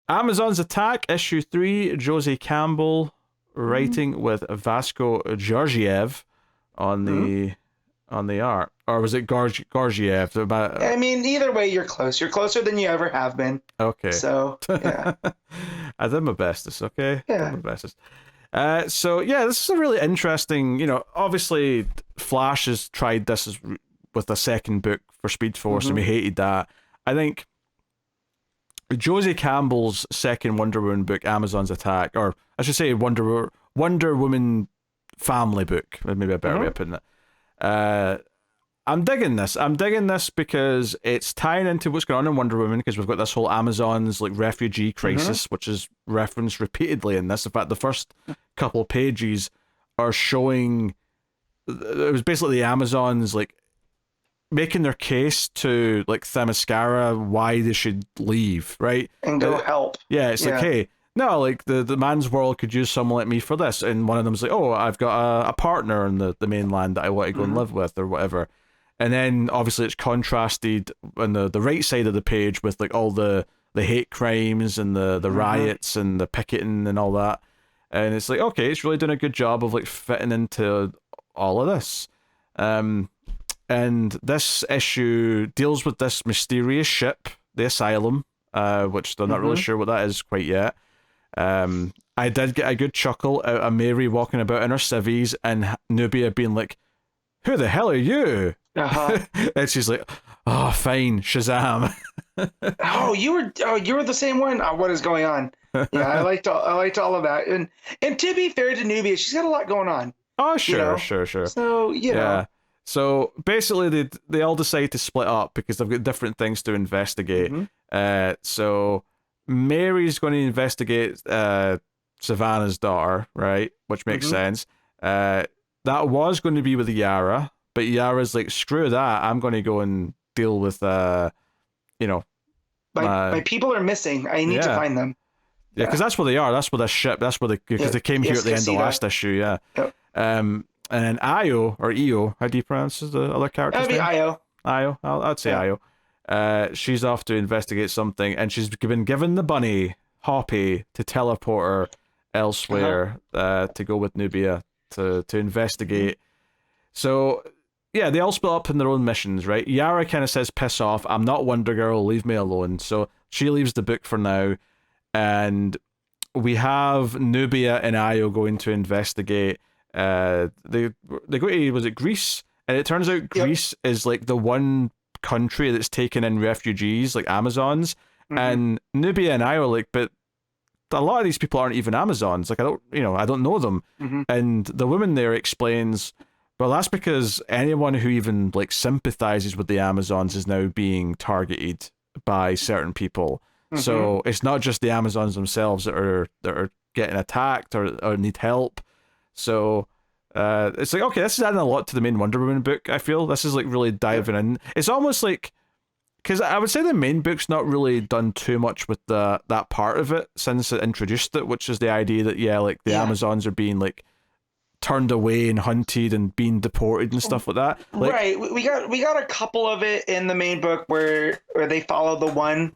Amazon's Attack, issue 3, Josie Campbell writing with Vasco Georgiev on Mhm. the art. Or was it Gorgiev? I mean, either way, you're close. You're closer than you ever have been. Okay. So, yeah. I did my bestest, okay? Did Yeah. my bestest. So yeah, this is a really interesting, obviously Flash has tried this with a second book for Speed Force and hmm we hated that. I think Josie Campbell's second Wonder Woman book, Amazon's Attack, or I should say Wonder Woman family book, maybe a better way hmm of putting it. Uh, I'm digging this. I'm digging this because it's tying into what's going on in Wonder Woman because we've got this whole Amazon's like refugee hmm crisis, which is referenced repeatedly in this. In fact, the first couple pages are showing it was basically the Amazons like making their case to like Themyscira why they should leave, right? And go help. Yeah, it's like, Yeah. hey, no, like the man's world could use someone like me for this, and one of them's like, oh, I've got a partner in the mainland that I want to go and hmm live with or whatever, and then obviously it's contrasted on the right side of the page with like all the hate crimes and the hmm riots and the picketing and all that, and it's like okay, it's really doing a good job of like fitting into all of this. Um, and this issue deals with this mysterious ship, the Asylum, which they're not really hmm sure what that is quite yet. I did get a good chuckle out of Mary walking about in her civvies and Nubia being like, "Who the hell are you?" Uh-huh. And she's like, "Oh, fine, Shazam." Oh, you were the same one. What is going on? Yeah, I liked all of that. And to be fair to Nubia, she's got a lot going on, Oh, you sure, know. sure, sure. So, Yeah. So basically, they all decide to split up because they've got different things to investigate. hmm So Mary's going to investigate Savannah's daughter, right? Which makes hmm sense. That was going to be with Yara, but Yara's like, screw that. I'm going to go and deal with you know, my my people are missing. I need to yeah, find them. yeah, because Yeah. that's where they are. That's where this ship. That's where because Yeah. they came here at Yes, the I end of see that. last issue. Yeah. Yep. And then Io or Io, how do you pronounce the other character's That'd be name? Io. Io, I'd say Yeah. Io. She's off to investigate something, and she's been given the bunny Hoppy to teleport her Uh-huh. elsewhere to go with Nubia to hmm investigate. So yeah, they all split up in their own missions, right? Yara kind of says, "Piss off! I'm not Wonder Girl. Leave me alone." So she leaves the book for now, and we have Nubia and Io going to investigate. They go to, was it Greece? And it turns out Yep. Greece is like the one country that's taken in refugees, like Amazons. hmm And Nubia and Io are like, but a lot of these people aren't even Amazons. Like I don't know them. hmm And the woman there explains, well, that's because anyone who even like sympathizes with the Amazons is now being targeted by certain people. hmm So it's not just the Amazons themselves that are getting attacked or need help. So it's like okay, this is adding a lot to the main Wonder Woman book. I feel this is like really Yep. diving in. It's almost like because I would say the main book's not really done too much with that part of it since it introduced it, which is the idea that yeah, like the Yeah. Amazons are being like turned away and hunted and being deported and stuff like that. Like Right. We got a couple of it in the main book where they follow the one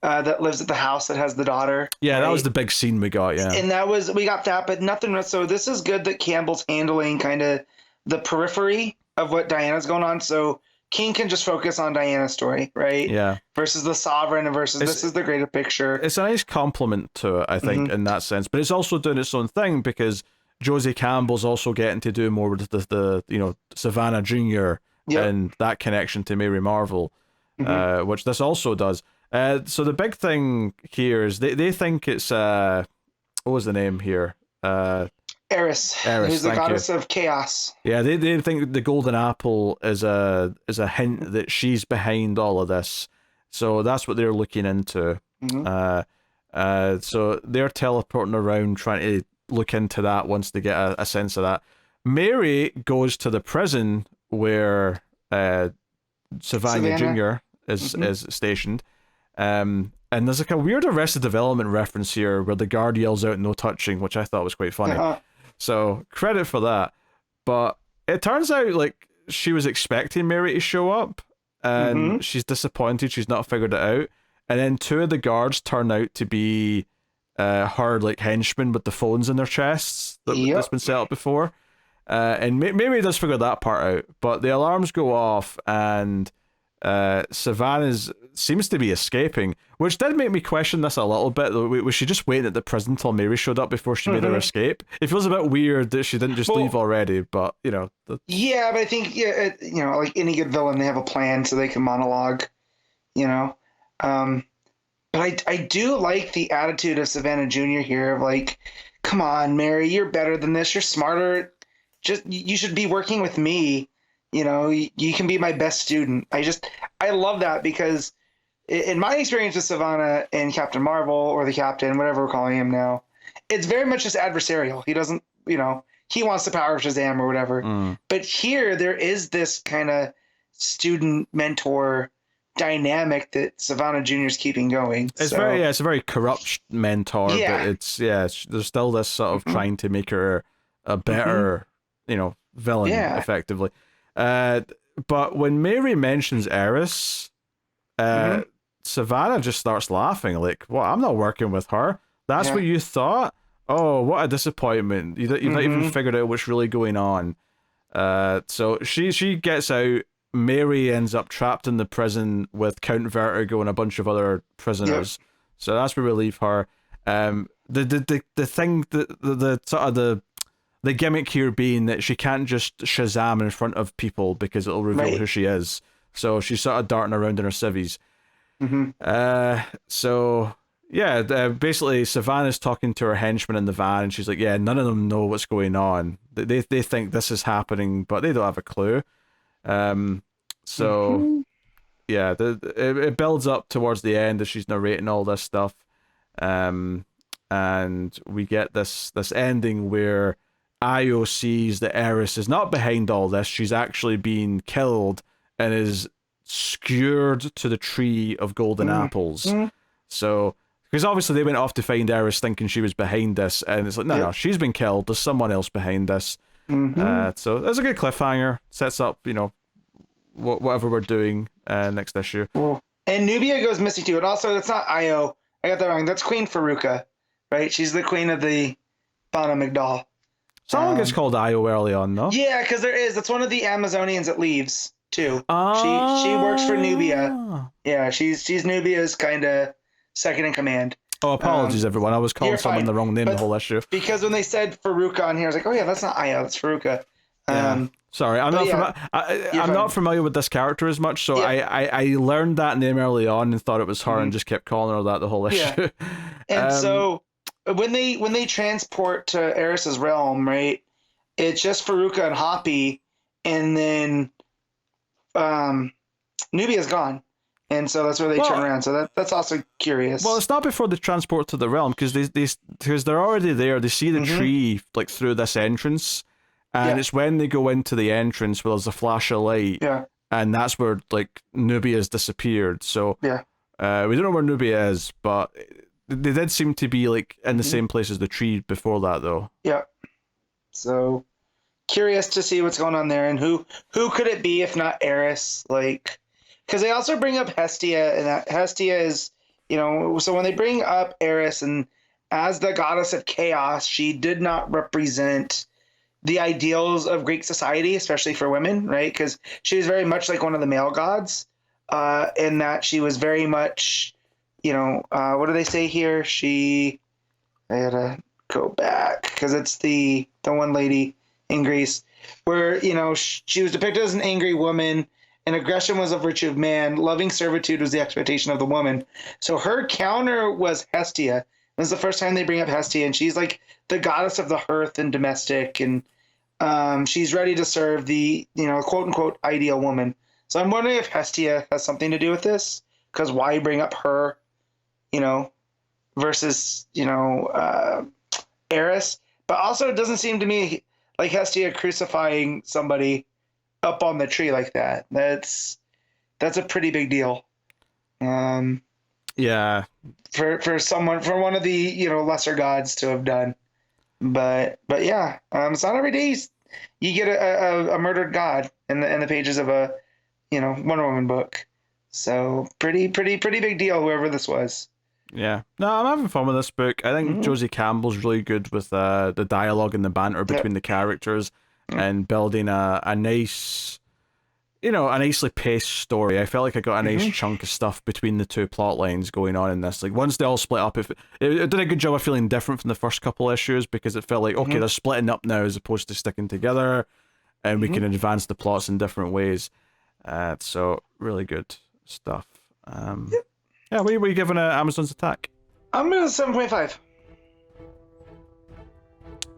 that lives at the house that has the daughter, yeah, that was right? the big scene we got. Yeah, And we got that, but nothing. So this is good that Campbell's handling kind of the periphery of what Diana's going on. So King can just focus on Diana's story, right? yeah. Versus the Sovereign and versus It's this is the greater picture. it's a nice compliment to it, I think, hmm in that sense. But it's also doing its own thing because Josie Campbell's also getting to do more with the Savannah Junior Yep. and that connection to Mary Marvel, hmm which this also does. So the big thing here is they think it's what was the name here? Eris, Eris, who's the thank you. goddess of chaos. Yeah, they think the golden apple is a hint that she's behind all of this. So that's what they're looking into. hmm So they're teleporting around trying to look into that once they get a sense of that. Mary goes to the prison where Savannah Savannah. Jr. is hmm is stationed. And there's like a weird Arrested Development reference here where the guard yells out "no touching," which I thought was quite funny. Uh-huh. So credit for that. But it turns out like she was expecting Mary to show up, and hmm she's disappointed she's not figured it out. and then two of the guards turn out to be her like henchmen with the phones in their chests that's Yep. been set up before. And maybe he does figure that part out, but the alarms go off and Savannah seems to be escaping, which did make me question this a little bit. Was she just waiting at the prison till Mary showed up before she made her escape? It feels a bit weird that she didn't just leave already, but you know. Yeah, but I think you know, like any good villain, they have a plan so they can monologue. You know, but I do like the attitude of Savannah Jr. here of like, come on, Mary, you're better than this. You're smarter. Just you should be working with me. You know, you can be my best student. I love that because in my experience with Savannah and Captain Marvel or the Captain, whatever we're calling him now, it's very much just adversarial. He doesn't, you know, he wants the power of Shazam or whatever. But here there is this kind of student mentor dynamic that Savannah Jr. is keeping going. It's it's a very corrupt mentor, but there's still this sort of trying to make her a better, you know, villain effectively. But when Mary mentions Eris, Savannah just starts laughing like, "Well, I'm not working with her. That's what you thought? Oh, what a disappointment! You've not even figured out what's really going on." So she gets out. Mary ends up trapped in the prison with Count Vertigo and a bunch of other prisoners. So that's where we leave her. The thing, the sort of the gimmick here being that she can't just Shazam in front of people because it'll reveal who she is. So she's sort of darting around in her civvies. So yeah, basically Savannah's talking to her henchmen in the van, and she's like, "Yeah, none of them know what's going on. They think this is happening, but they don't have a clue." So yeah, it builds up towards the end as she's narrating all this stuff, and we get this ending where Io sees that Eris is not behind all this. She's actually being killed and is skewered to the tree of golden apples. So, because obviously they went off to find Eris thinking she was behind this, and it's like, no, she's been killed. There's someone else behind this. So that's a good cliffhanger. Sets up, you know, whatever we're doing next issue. And Nubia goes missing too. And also, that's not Io. I got that wrong. That's Queen Faruka, right? She's the queen of the Bana Migdal. Someone gets called Io early on, though. Yeah, because there is. That's one of the Amazonians that leaves too. She works for Nubia. Yeah, she's Nubia's kind of second in command. Oh, apologies, everyone. I was calling someone the wrong name the whole issue. Because when they said Faruka on here, I was like, oh yeah, that's not Io, that's Faruka. Sorry, I'm not familiar with this character as much, so I learned that name early on and thought it was her and just kept calling her that the whole issue. And so when they transport to Eris's realm, right, it's just Faruka and Hoppy, and then Nubia's gone. And so that's where they turn around. So that's also curious. Well, it's not before they transport to the realm because they're already there. They see the tree like through this entrance, and it's when they go into the entrance where there's a flash of light, and that's where like Nubia's disappeared. So we don't know where Nubia is, but they did seem to be like in the same place as the tree before that, though. Yeah. So curious to see what's going on there, and who could it be if not Eris? Like. Because they also bring up Hestia, and that Hestia is, you know, so when they bring up Eris, and as the goddess of chaos, she did not represent the ideals of Greek society, especially for women, right? Because she was very much like one of the male gods, in that she was very much, you know, what do they say here? I gotta go back, because it's the one lady in Greece, where, you know, she was depicted as an angry woman, and aggression was a virtue of man. Loving servitude was the expectation of the woman. So her counter was Hestia. This is the first time they bring up Hestia, and she's like the goddess of the hearth and domestic, and she's ready to serve the, you know, quote unquote ideal woman. So I'm wondering if Hestia has something to do with this, because why bring up her, you know, versus, you know, Eris? But also, it doesn't seem to me like Hestia crucifying somebody up on the tree like that. That's a pretty big deal. Yeah. For one of the, you know, lesser gods to have done. But yeah, it's not every day you get a murdered god in the pages of a, you know, Wonder Woman book. So pretty big deal, whoever this was. Yeah. No, I'm having fun with this book. I think Mm-hmm. Josie Campbell's really good with the dialogue and the banter Yep. between the characters Mm. and building a nice, a nicely paced story. I felt like I got a nice Mm-hmm. chunk of stuff between the two plot lines going on in this. Like once they all split up, it did a good job of feeling different from the first couple issues because it felt like, okay, Mm-hmm. they're splitting up now as opposed to sticking together, and we Mm-hmm. can advance the plots in different ways. So really good stuff. Yep. Yeah, what are you giving Amazon's Attack? I'm gonna 7.5.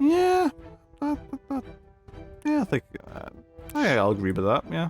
Yeah, yeah, I think I'll agree with that. Yeah.